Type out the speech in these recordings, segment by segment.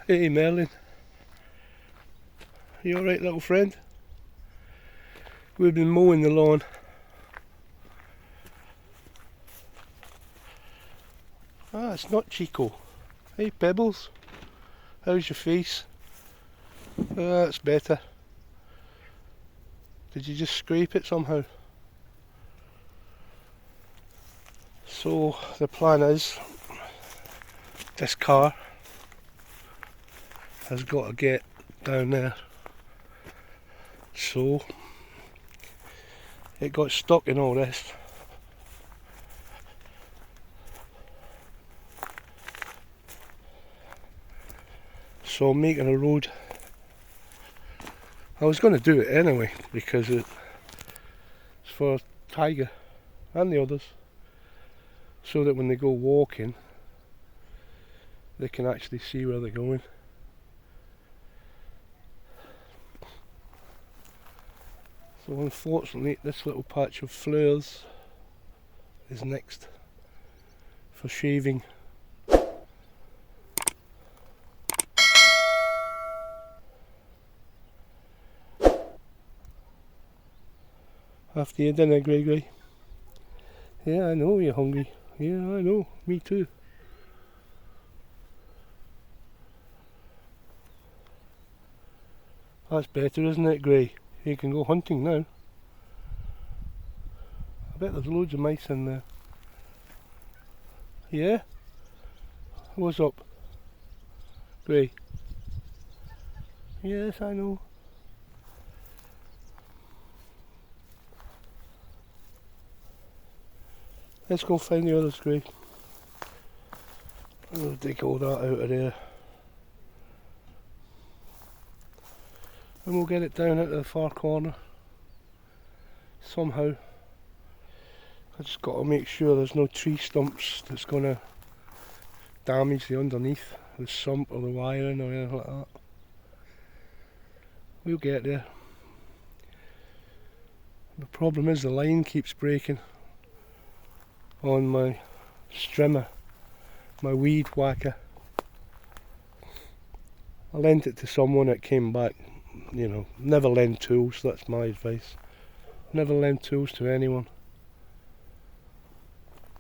Hey Merlin, you alright little friend? We've been mowing the lawn. Ah, it's not Chico. Hey Pebbles, how's your face? Ah, that's better. Did you just scrape it somehow? So the plan is, this car has got to get down there. So it got stuck in all this. So I'm making a road. I was going to do it anyway because it's for Tiger and the others, so that when they go walking they can actually see where they're going. So unfortunately this little patch of flowers is next for shaving. After your dinner, Gregory? Yeah, I know you're hungry. Yeah, I know. Me too. That's better, isn't it, Gray? You can go hunting now. I bet there's loads of mice in there. Yeah? What's up, Gray? Yes, I know. Let's go find the others, Gray. I'll dig all that out of there. And we'll get it down into the far corner. Somehow. I just got to make sure there's no tree stumps that's going to damage the underneath, the sump or the wiring or anything like that. We'll get there. The problem is the line keeps breaking on my strimmer, my weed whacker. I lent it to someone that came back. You know, never lend tools, that's my advice. Never lend tools to anyone.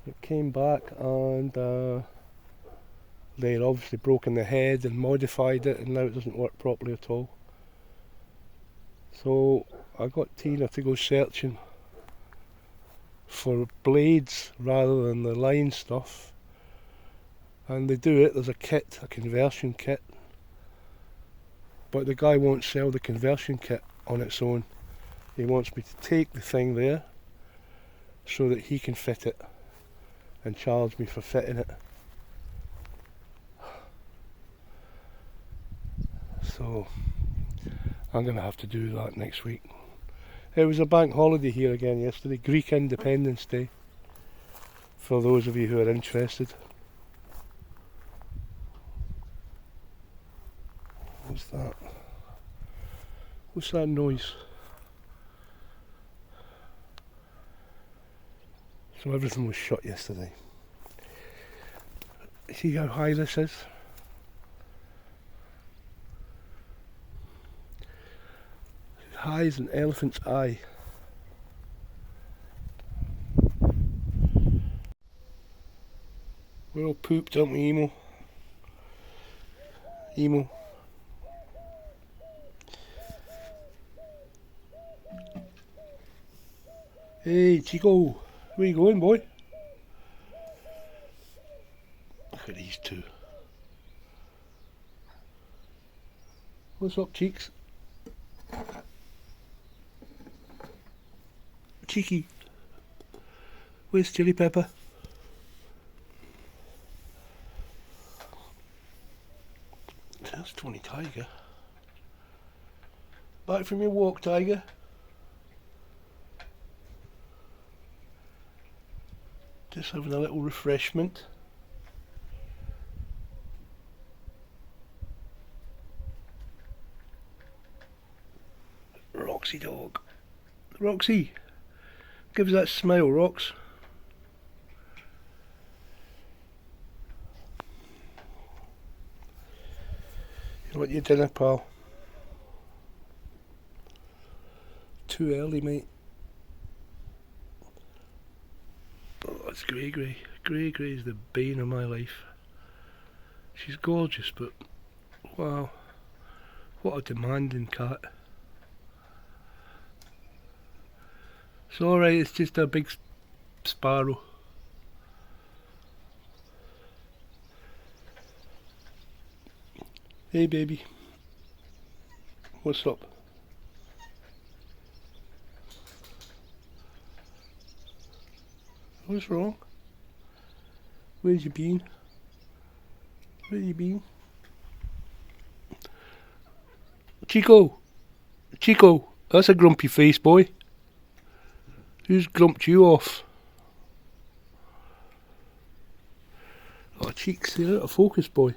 It came back and they'd obviously broken the head and modified it, and now it doesn't work properly at all. So I got Tina to go searching for blades rather than the line stuff, and they do it. There's a kit, a conversion kit, but the guy won't sell the conversion kit on its own. He wants me to take the thing there so that he can fit it and charge me for fitting it. So I'm going to have to do that next week. It was a bank holiday here again yesterday, Greek Independence Day, for those of you who are interested. What's that? What's that noise? So everything was shut yesterday. See how high this is? High as an elephant's eye. We're all pooped, aren't we, Emo? Emo. Hey, Chico, where you going, boy? Look at these two. What's up, cheeks? Cheeky. Where's Chili Pepper? That's Tony Tiger. Back from your walk, Tiger. Just having a little refreshment. Roxy dog. Roxy, give us that smile, Rox. What your dinner, pal? Too early, mate. Oh, it's Grey Grey. Grey Grey is the bane of my life. She's gorgeous, but wow, what a demanding cat. It's alright, it's just a big sparrow. Hey baby, what's up? What's wrong? Where's you been? Where you been? Chico! Chico! That's a grumpy face, boy. Who's grumped you off? Oh, cheeks, they're out of focus, boy.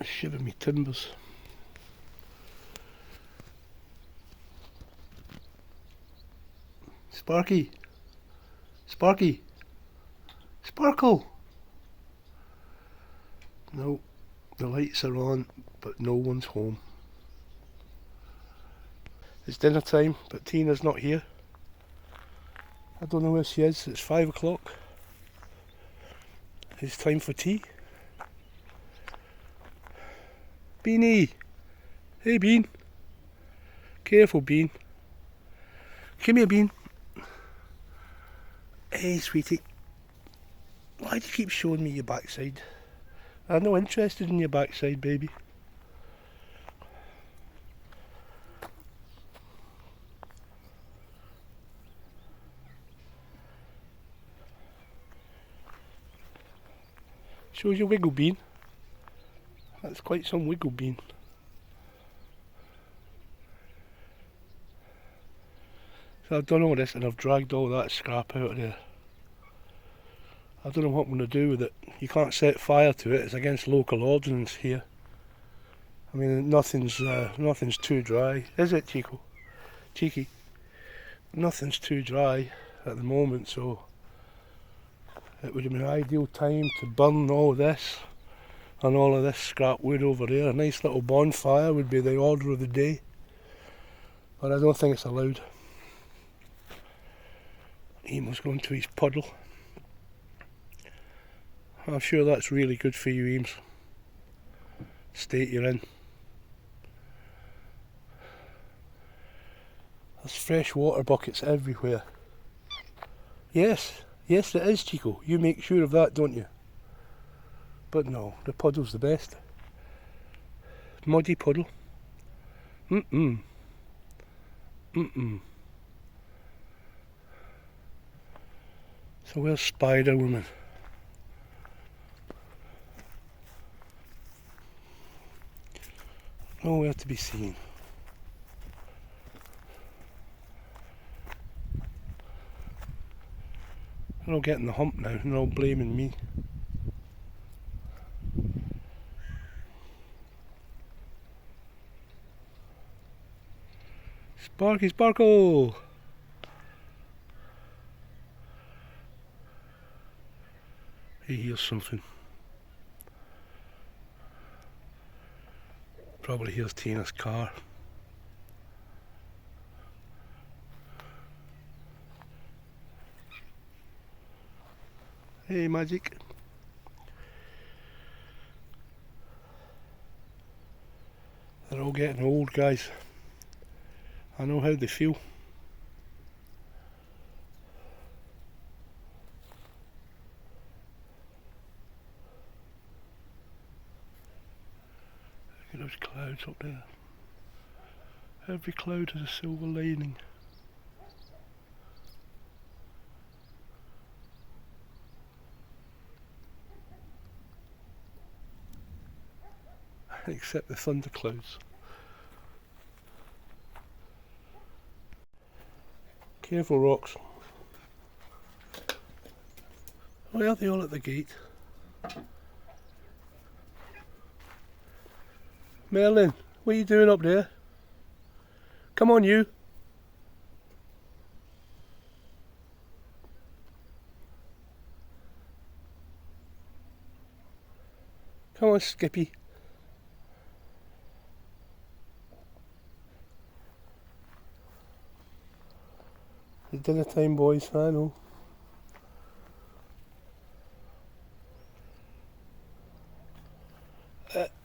Shiver me timbers. Sparky! Sparky! Sparkle! No, the lights are on, but no one's home. It's dinner time, but Tina's not here. I don't know where she is. It's 5 o'clock. It's time for tea. Beanie! Hey Bean! Careful Bean. Come here Bean. Hey sweetie. Why do you keep showing me your backside? I'm not interested in your backside, baby. Shows your wiggle bean. That's quite some wiggle bean. So I've done all this and I've dragged all that scrap out of there. I don't know what I'm going to do with it. You can't set fire to it. It's against local ordinance here. I mean, nothing's too dry, is it, Chico? Cheeky. Nothing's too dry at the moment, so it would have been an ideal time to burn all this and all of this scrap wood over there. A nice little bonfire would be the order of the day, but I don't think it's allowed. Eamon's going to his puddle. I'm sure that's really good for you, Eames. State you're in. There's fresh water buckets everywhere. Yes, yes it is, Chico. You make sure of that, don't you? But no, the puddle's the best. Muddy puddle. Mm-mm. Mm-mm. So where's Spider Woman? Nowhere to be seen. They're all getting the hump now, and they're all blaming me. Sparky Sparkle! He hears something. Probably hears Tina's car. Hey Magic. They're all getting old, guys. I know how they feel. Look at those clouds up there. Every cloud has a silver lining. Except the thunderclouds. Careful rocks. Why are they all at the gate? Merlin, what are you doing up there? Come on you. Come on, Skippy. It's dinner time, boys, I know.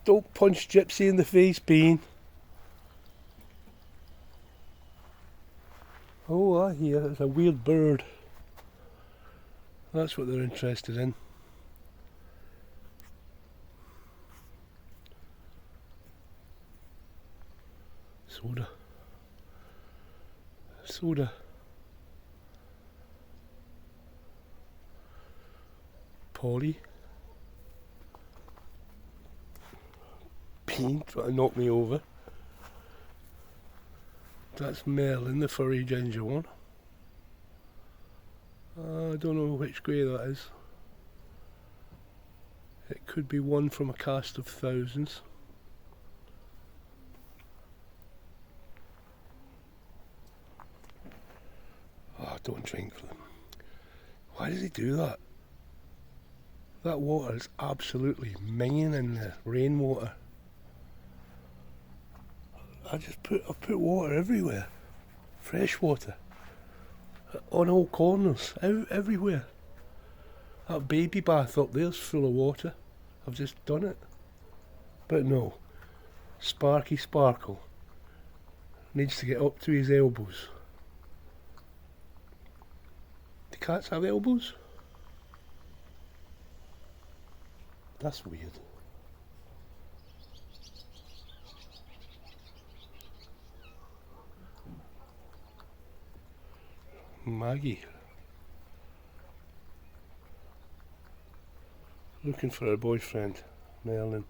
Don't punch Gypsy in the face, Bean. Oh, I hear it's a weird bird. That's what they're interested in. Soda. Soda. Polly. Bean trying to knock me over. That's Merlin, the furry ginger one. I don't know which grey that is. It could be one from a cast of thousands. Oh, don't drink from them. Why does he do that? That water is absolutely minging in the rainwater. I've put water everywhere. Fresh water. On all corners. Everywhere. That baby bath up there's full of water. I've just done it. But no. Sparky Sparkle needs to get up to his elbows. Do cats have elbows? That's weird. Maggie. Looking for her boyfriend, Merlin.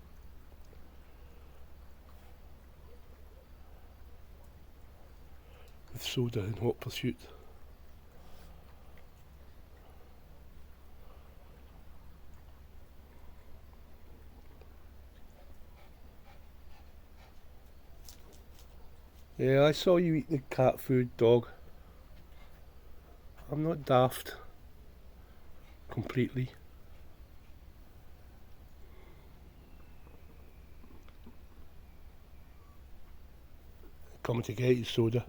With soda in hot pursuit. Yeah, I saw you eat the cat food, dog. I'm not daft. Completely. Coming to get you, soda.